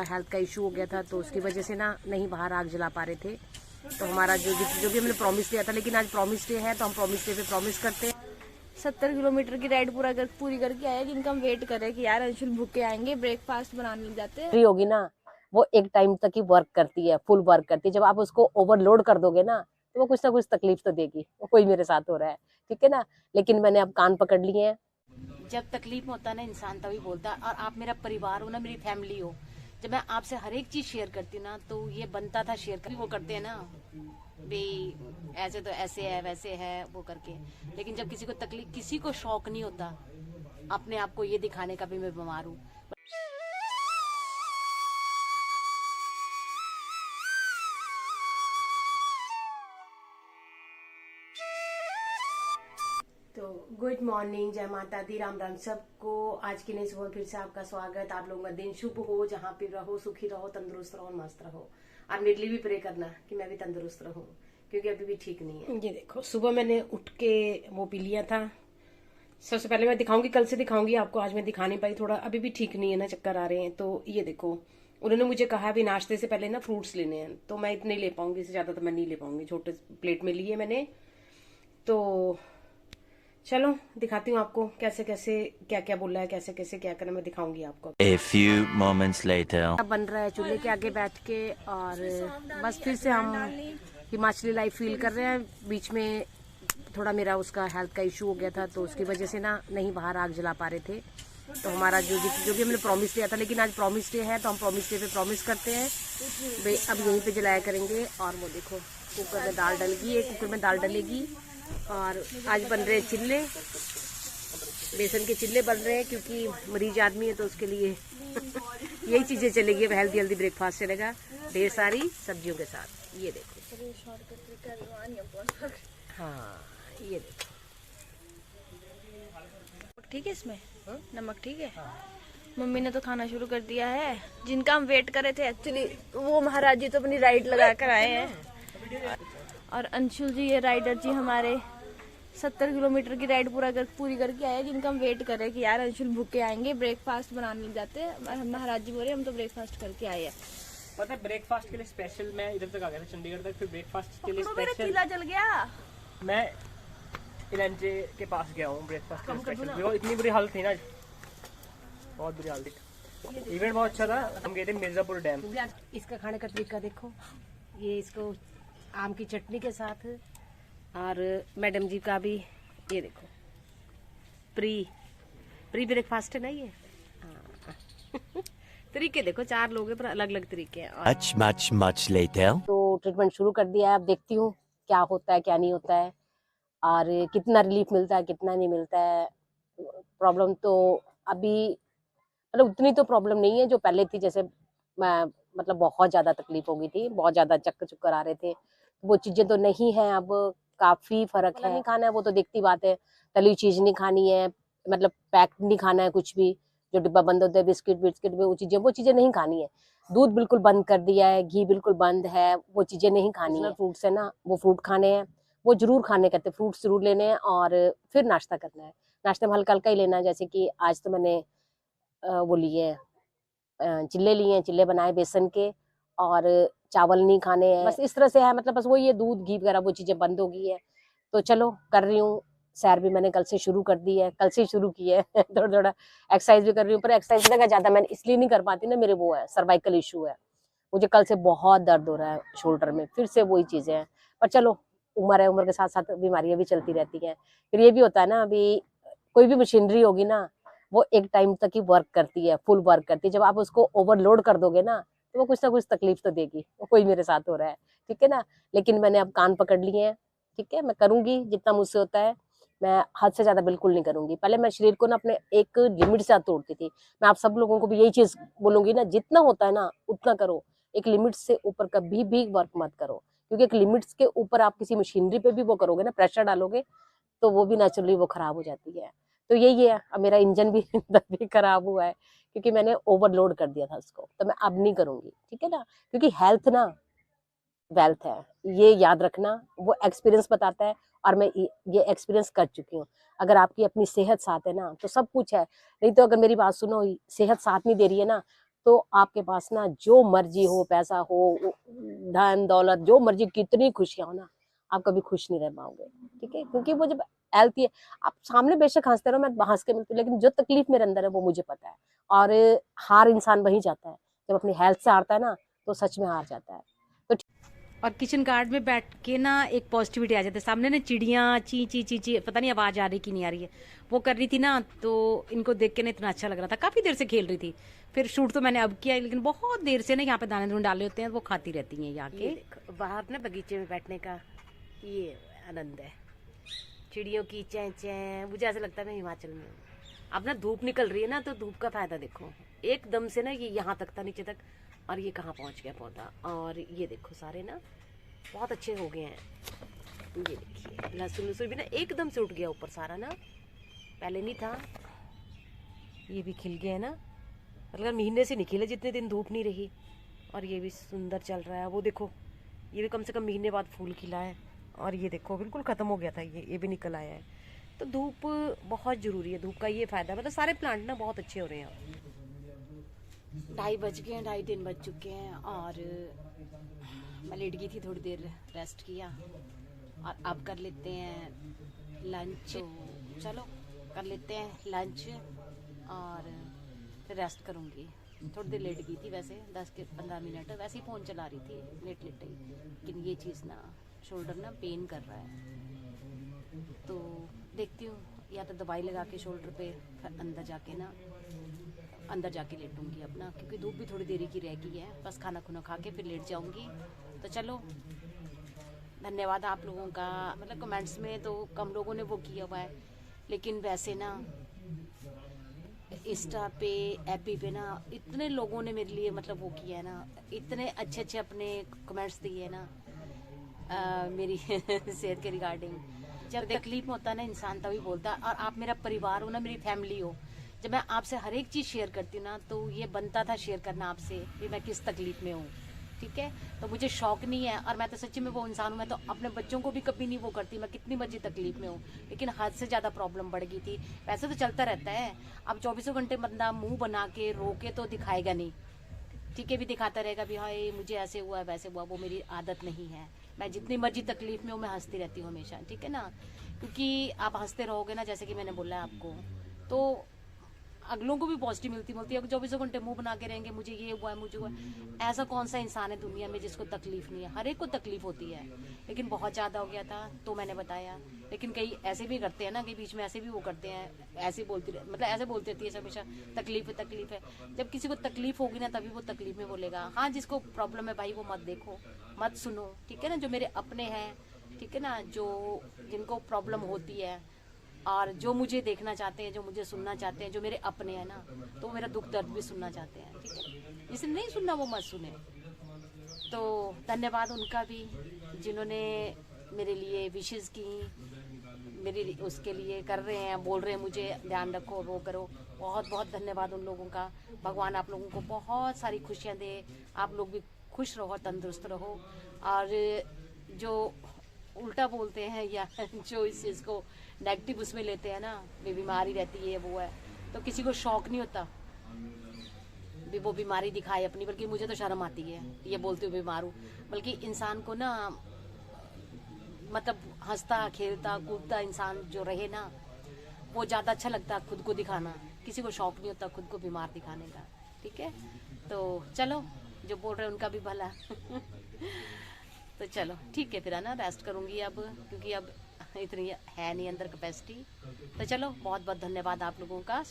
Health का issue हो गया था तो उसकी वजह से ना नहीं बाहर आग जला पा रहे थे। तो हमारा जो भी हमने प्रॉमिस लिया था, लेकिन आज प्रॉमिस डे है तो हम प्रॉमिस डे पे प्रॉमिस करते हैं। 70 किलोमीटर की राइड पूरी करके आए, जिनका हम वेट कर रहे हैं कि यार अंशुल भूखे आएंगे, ब्रेकफास्ट बनाने लग जाते हैं। फ्री होगी ना, वो एक टाइम तक ही वर्क करती है, फुल वर्क करती है। जब आप उसको ओवरलोड कर दोगे ना तो वो कुछ ना कुछ तकलीफ तो देगी। वो कोई मेरे साथ हो रहा है, ठीक है ना। लेकिन मैंने अब कान पकड़ लिए हैं। जब तकलीफ होता है ना इंसान तभी बोलता है। और आप मेरा परिवार हो ना, मेरी फैमिली हो। जब मैं आपसे हर एक चीज शेयर करती हूँ ना तो ये बनता था शेयर कर। वो करते हैं ना भाई, ऐसे तो ऐसे है वैसे है वो करके। लेकिन जब किसी को तकलीफ, किसी को शौक नहीं होता अपने आप को ये दिखाने का भी मैं बीमार हूँ। तो गुड मॉर्निंग, जय माता दी, राम राम सबको। आज की नई सुबह फिर से आपका स्वागत। आप लोगों का दिन शुभ हो, जहाँ पे रहो सुखी रहो, तंदुरुस्त रहो, मस्त रहो। और मेरे लिए भी प्रे करना कि मैं भी तंदुरुस्त रहूं, क्योंकि अभी भी ठीक नहीं है। ये देखो, सुबह मैंने उठ के वो पी लिया था। सबसे पहले मैं दिखाऊंगी, कल से दिखाऊंगी आपको, आज मैं दिखा नहीं पाई, थोड़ा अभी भी ठीक नहीं है ना, चक्कर आ रहे हैं। तो ये देखो, उन्होंने मुझे कहा अभी नाश्ते से पहले ना फ्रूट्स लेने हैं, तो मैं इतने ले पाऊंगी, इससे ज्यादा तो मैं नहीं ले पाऊंगी। छोटे प्लेट में लिए मैंने। तो चलो दिखाती हूँ आपको कैसे कैसे क्या क्या बोला है, कैसे कैसे क्या करना, मैं दिखाऊंगी आपको। A few moments later. अब बन रहा है चूल्हे के आगे बैठ के, और बस फिर से हम हिमाचली लाइफ फील कर रहे हैं। बीच में थोड़ा मेरा उसका हेल्थ का इशू हो गया था तो उसकी वजह से ना नहीं बाहर आग जला पा रहे थे। तो हमारा जो भी हमने प्रॉमिस लिया था, लेकिन आज प्रॉमिस डे है तो हम प्रॉमिस डे पे प्रॉमिस करते हैं भाई अब यहीं पे जलाया करेंगे। और वो देखो, कुकर में दाल डल गई है, कुकर में दाल डलेगी। और आज बन रहे चिल्ले, बेसन के चिल्ले बन रहे हैं, क्योंकि मरीज आदमी है तो उसके लिए यही चीजें चलेगी। अब हेल्दी हेल्दी ब्रेकफास्ट चलेगा ढेर सारी सब्जियों के साथ। ये देखो, हाँ ये देखो, ठीक है, इसमें नमक ठीक है। मम्मी ने तो खाना शुरू कर दिया है। जिनका हम वेट कर रहे थे एक्चुअली, वो महाराज जी तो अपनी राइड लगा कर आए हैं। और अंशुल जी, ये राइडर जी हमारे 70 किलोमीटर की राइड पूरी करके आए, जिनका हम वेट कर रहे हैं कि यार अंशुल भूखे आएंगे, ब्रेकफास्ट बनाने लग जाते हैं। महाराज जी बोल रहे हम तो ब्रेकफास्ट करके आए हैं। पता है, ब्रेकफास्ट के लिए स्पेशल मैं इधर तक आ गया था, चंडीगढ़ तक। फिर ब्रेकफास्ट के लिए मेरा स्पेशल चीला जल गया। मैं इलांचे के पास गया हूँ ब्रेकफास्ट के लिए स्पेशल। देखो इतनी बुरी हालत थी ना, बहुत बुरी हालत थी। इवेंट बहुत अच्छा था। हम गए थे मिर्जापुर डैम। इसका खाने का तरीका देखो, ये इसको आम की चटनी के साथ। और मैडम जी का भी ये देखो, प्री ब्रेकफास्ट है ना ये। हाँ। तरीके देखो, 4 लोग हैं पर अलग अलग तरीके हैं। Much later. तो ट्रीटमेंट शुरू कर दिया है, अब देखती हूँ क्या होता है क्या नहीं होता है, और कितना रिलीफ मिलता है कितना नहीं मिलता है। प्रॉब्लम तो अभी मतलब उतनी तो प्रॉब्लम नहीं है जो पहले थी। जैसे मैं मतलब बहुत ज्यादा तकलीफ हो गई थी, बहुत ज्यादा चक्कर आ रहे थे, वो चीजें तो नहीं है अब, काफी फर्क है। नहीं खाना है वो तो देखती बात है, तली चीज नहीं खानी है, मतलब पैक नहीं खाना है कुछ भी, जो डिब्बा बंद होता है बिस्किट वो चीजें नहीं खानी है। दूध बिल्कुल बंद कर दिया है, घी बिल्कुल बंद है, वो चीजें नहीं खानी है। फ्रूट्स है ना, वो फ्रूट खाने हैं, वो जरूर खाने कहते हैं, फ्रूट्स जरूर लेने हैं। और फिर नाश्ता करना है, नाश्ते में हल्का हल्का ही लेना है। जैसे कि आज तो मैंने वो लिए चिल्ले लिए हैं, चिल्ले बनाए बेसन के, और चावल नहीं खाने हैं, बस इस तरह से है। मतलब बस वो ये दूध घी वगैरह वो चीजें बंद हो गई है। तो चलो कर रही हूँ, सैर भी मैंने कल से शुरू कर दी है, कल से शुरू की है। थोड़ा थोड़ा एक्सरसाइज भी कर रही हूँ, पर एक्सरसाइज का ज्यादा मैं इसलिए नहीं कर पाती ना, मेरे वो है सर्वाइकल इशू है। मुझे कल से बहुत दर्द हो रहा है शोल्डर में, फिर से वही चीजें हैं। पर चलो, उम्र है, उम्र के साथ साथ बीमारियां भी चलती रहती हैं। फिर ये भी होता है ना, अभी कोई भी मशीनरी होगी ना, वो एक टाइम तक ही वर्क करती है, फुल वर्क करती है। जब आप उसको ओवरलोड कर दोगे ना तो वो कुछ ना कुछ तकलीफ तो देगी। वो कोई मेरे साथ हो रहा है, ठीक है ना। लेकिन मैंने अब कान पकड़ लिए हैं, ठीक है, मैं करूंगी जितना मुझसे होता है। मैं हद से ज्यादा बिल्कुल नहीं करूंगी। पहले मैं शरीर को ना अपने एक लिमिट से तोड़ती थी। मैं आप सब लोगों को भी यही चीज बोलूंगी ना, जितना होता है ना उतना करो, एक लिमिट से ऊपर कभी भी वर्क मत करो। क्योंकि एक लिमिट्स के ऊपर आप किसी मशीनरी पे भी वो करोगे ना, प्रेशर डालोगे, तो वो भी नेचुरली वो खराब हो जाती है। तो यही है, अब मेरा इंजन भी भी खराब हुआ है, क्योंकि मैंने ओवरलोड कर दिया था उसको। तो मैं अब नहीं करूंगी, ठीक है ना। क्योंकि हेल्थ ना वेल्थ है, ये याद रखना, वो एक्सपीरियंस बताता है। और मैं ये एक्सपीरियंस कर चुकी हूँ। अगर आपकी अपनी सेहत साथ है ना तो सब कुछ है। नहीं तो अगर मेरी बात सुनो, सेहत साथ नहीं दे रही है ना, तो आपके पास ना जो मर्जी हो, पैसा हो, धन दौलत, जो मर्जी, कितनी खुशियां हो ना, आप कभी खुश नहीं रह पाओगे। ठीक है, क्योंकि वो जब हेल्थ है, आप सामने बेशक हंसते रहो, मैं हंस के मिलती हूँ, लेकिन जो तकलीफ मेरे अंदर है वो मुझे पता है। और हार इंसान वही जाता है जब अपनी हेल्थ से हारता है ना, तो सच में हार जाता है। और किचन गार्ड में बैठ के ना एक पॉजिटिविटी आ जाती है। सामने ना चिड़ियाँ ची ची ची ची, पता नहीं आवाज़ आ रही कि नहीं आ रही है, वो कर रही थी ना, तो इनको देख के ना इतना अच्छा लग रहा था। काफ़ी देर से खेल रही थी। फिर शूट तो मैंने अब किया, लेकिन बहुत देर से ना यहाँ पे दाने दूने डाले होते हैं, वो खाती रहती हैं यहाँ के। बाहर ना बगीचे में बैठने का ये आनंद है, चिड़ियों की चैं चैं, मुझे ऐसा लगता है मैं हिमाचल में हूँ। अब ना धूप निकल रही है ना, तो धूप का फायदा देखो, एकदम से ना ये यहाँ तक था, नीचे तक, और ये कहाँ पहुँच गया पौधा। और ये देखो सारे ना बहुत अच्छे हो गए हैं। ये देखिए लहसुन लहसुन भी ना एकदम से उठ गया ऊपर सारा ना, पहले नहीं था। ये भी खिल गए हैं ना, मतलब महीने से नहीं खिले जितने दिन धूप नहीं रही। और ये भी सुंदर चल रहा है, वो देखो ये भी कम से कम महीने बाद फूल खिला है। और ये देखो बिल्कुल ख़त्म हो गया था, ये भी निकल आया है। तो धूप बहुत ज़रूरी है, धूप का ये फ़ायदा, मतलब सारे प्लांट ना बहुत अच्छे हो रहे हैं। 2:30 बज गए हैं, 2:30 बज चुके हैं, और मैं लेट गई थी, थोड़ी देर रेस्ट किया, और अब कर लेते हैं लंच। तो चलो कर लेते हैं लंच और फिर रेस्ट करूँगी। थोड़ी देर लेट गई थी, वैसे 10 के 15 मिनट, वैसे ही फ़ोन चला रही थी लेट लेट ही, लेकिन ये चीज़ ना शोल्डर ना पेन कर रहा है, तो देखती हूँ या तो दवाई लगा के शोल्डर पे, फिर अंदर जाके लेटूंगी अपना, क्योंकि धूप भी थोड़ी देरी की रह गई है। बस खाना खुना खा के फिर लेट जाऊंगी। तो चलो, धन्यवाद आप लोगों का। मतलब कमेंट्स में तो कम लोगों ने वो किया हुआ है, लेकिन वैसे ना इंस्टा पे, एफबी पे ना इतने लोगों ने मेरे लिए मतलब वो किया है ना, इतने अच्छे अच्छे अपने कमेंट्स दिए है ना मेरी सेहत के रिगार्डिंग। जब तकलीफ में होता है ना इंसान तभी बोलता है, और आप मेरा परिवार हो ना, मेरी फैमिली हो। जब मैं आपसे हर एक चीज़ शेयर करती हूँ ना, तो ये बनता था शेयर करना आपसे कि मैं किस तकलीफ में हूँ। ठीक है, तो मुझे शौक नहीं है, और मैं तो सच्ची में वो इंसान हूँ, मैं तो अपने बच्चों को भी कभी नहीं वो करती, मैं कितनी मर्जी तकलीफ में हूँ, लेकिन हद से ज़्यादा प्रॉब्लम बढ़ गई थी। वैसे तो चलता रहता है, अब 24 घंटे बंदा मुंह बना के रो के तो दिखाएगा नहीं। ठीक है, भी दिखाता रहेगा भी हाँ मुझे ऐसे हुआ वैसे हुआ, वो मेरी आदत नहीं है। मैं जितनी मर्जी तकलीफ में हूँ, मैं हंसती रहती हूँ हमेशा। ठीक है ना, क्योंकि आप हंसते रहोगे ना, जैसे कि मैंने बोला आपको, तो अगलों को भी पॉजिटिव मिलती है। 24 घंटे मुंह बना के रहेंगे मुझे ये हुआ है, मुझे हुआ है। ऐसा कौन सा इंसान है दुनिया में जिसको तकलीफ नहीं है? हर एक को तकलीफ होती है, लेकिन बहुत ज़्यादा हो गया था तो मैंने बताया। लेकिन कई ऐसे भी करते हैं ना, कि बीच में ऐसे भी वो करते हैं, ऐसे बोलती मतलब ऐसे बोलती रहती है हमेशा, तकलीफ है तकलीफ है। जब किसी को तकलीफ होगी ना, तभी वो तकलीफ में बोलेगा। हाँ, जिसको प्रॉब्लम है भाई, वो मत देखो, मत सुनो। ठीक है ना, जो मेरे अपने हैं, ठीक है ना, जो जिनको प्रॉब्लम होती है, और जो मुझे देखना चाहते हैं, जो मुझे सुनना चाहते हैं, जो मेरे अपने हैं ना, तो मेरा दुख दर्द भी सुनना चाहते हैं। ठीक है, जिसे नहीं सुनना वो मत सुने। तो धन्यवाद उनका भी, जिन्होंने मेरे लिए विशेष की, मेरे उसके लिए कर रहे हैं, बोल रहे हैं मुझे ध्यान रखो, वो करो। बहुत बहुत धन्यवाद उन लोगों का। भगवान आप लोगों को बहुत सारी खुशियाँ दे, आप लोग भी खुश रहो, तंदुरुस्त रहो। और जो उल्टा बोलते हैं या जो इस चीज़ को नेगेटिव उसमें लेते हैं ना, भी बीमारी रहती है वो है, तो किसी को शौक नहीं होता भी वो बीमारी दिखाए अपनी, बल्कि मुझे तो शर्म आती है ये बोलते हुए बीमार हूँ। बल्कि इंसान को ना, मतलब हंसता खेलता कूदता इंसान जो रहे ना, वो ज़्यादा अच्छा लगता खुद को दिखाना। किसी को शौक नहीं होता खुद को बीमार दिखाने का। ठीक है, तो चलो, जो बोल रहे हैं उनका भी भला तो चलो ठीक है, फिर है ना, रेस्ट करूँगी अब, क्योंकि अब इतनी है नहीं अंदर कैपेसिटी। तो चलो, बहुत बहुत धन्यवाद आप लोगों का।